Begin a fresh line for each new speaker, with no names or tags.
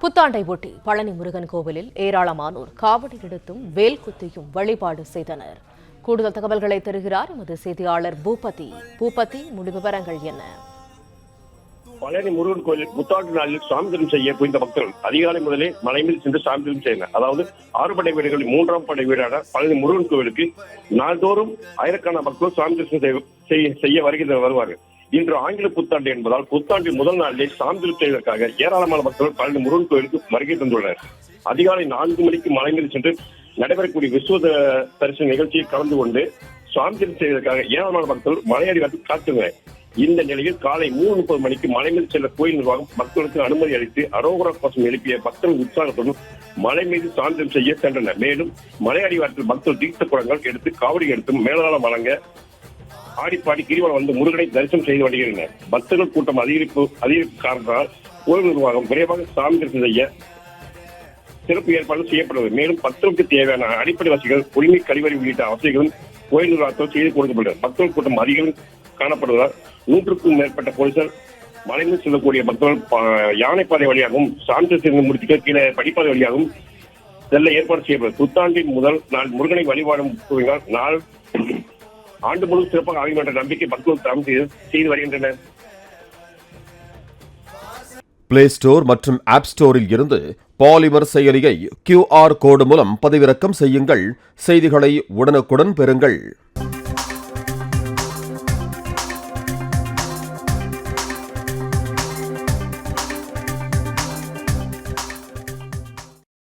புத்தாண்டை ஒட்டி பழனி முருகன் கோவிலில் ஏராளமானோர் காவடி எடுத்தும் வேல் குத்தியும் வழிபாடு செய்தனர். கூடுதல் தகவல்களை தருகிறார் எமது செய்தியாளர் பூபதி. முழு விவரங்கள் என்ன?
பழனி முருகன் கோயில் புத்தாண்டு நாளில் சாமிதனம் செய்ய புரிந்த பக்தர்கள் அதிகாலை முதலே மலை மீது சென்று சாமிதனம் செய்தனர். அதாவது 6 படை வீடுகளில் 3ஆம் படை வீடான பழனி முருகன் கோவிலுக்கு நாள்தோறும் ஆயிரக்கணக்கான பக்தர்கள் சாமிதனம் செய்ய வருவார்கள். இன்று ஆங்கில புத்தாண்டு என்பதால் புத்தாண்டின் முதல் நாளிலே சாமிதனம் செய்வதற்காக ஏராளமான பக்தர்கள் பழனி முருகன் கோவிலுக்கு வருகை தந்துள்ளனர். அதிகாலை 4 மணிக்கு மலை மீது சென்று நடைபெறக்கூடிய விஸ்வ தரிசன நிகழ்ச்சியில் கலந்து கொண்டு சாமிதனம் செய்வதற்காக ஏராளமான பக்தர்கள் மலையடிவாரத்தில் காத்துள்ளனர். இந்த நிலையில் காலை 3:30 மணிக்கு மலை மீது செல்ல கோயில் நிர்வாகம் பக்தர்களுக்கு அனுமதி அளித்து அரோகரா கோஷம் எழுப்பிய பக்தர்கள் உற்சாகத்துடன் மலை மீது சாந்தம் செய்ய சென்றனர். மேலும் மலை அடிவாரத்தில் பக்தர்கள் தீர்த்த குடங்கள் எடுத்து காவடி எடுத்தும் மேலதாளம் வழங்க ஆடிப்பாடி கிரிவலம் வந்து முருகனை தரிசனம் செய்து வருகின்றனர். பக்தர்கள் கூட்டம் அதிகரிப்பு காரணத்தால் கோயில் நிர்வாகம் விரைவாக சாமி தரிசனம் செய்ய சிறப்பு ஏற்பாடு செய்யப்படுவது. மேலும் பக்தர்களுக்கு தேவையான அடிப்படை வசதிகள், குடிநீர் கழிவறை உள்ளிட்ட வசதிகளும் கோயில் நிர்வாகத்தால் செய்து கொடுக்கப்படுகிறது. பக்தர்கள் கூட்டம் அதிகம் காணப்படுவதால் 100க்கும் மேற்பட்ட போலீசார் மலைந்து செல்லக்கூடிய பக்தர்கள் யானைப்பாதை வழியாகவும் சாந்தி முடிச்சுக்க கீழே படிப்பாதை வழியாகவும் செல்ல ஏற்பாடு செய்யப்படுது. புத்தாண்டின் முதல் நாள் முருகனை வழிபாடும் நாள் ஆண்டு முழு சிறப்பாக ஆகும் என்ற நம்பிக்கை பக்தர்கள் செய்து வருகின்றனர்.
பிளே ஸ்டோர் மற்றும் ஆப் ஸ்டோரில் இருந்து பாலிமர் செயலியை QR கோடு மூலம் பதிவிறக்கம் செய்யுங்கள். செய்திகளை உடனுக்குடன் பெறுங்கள்.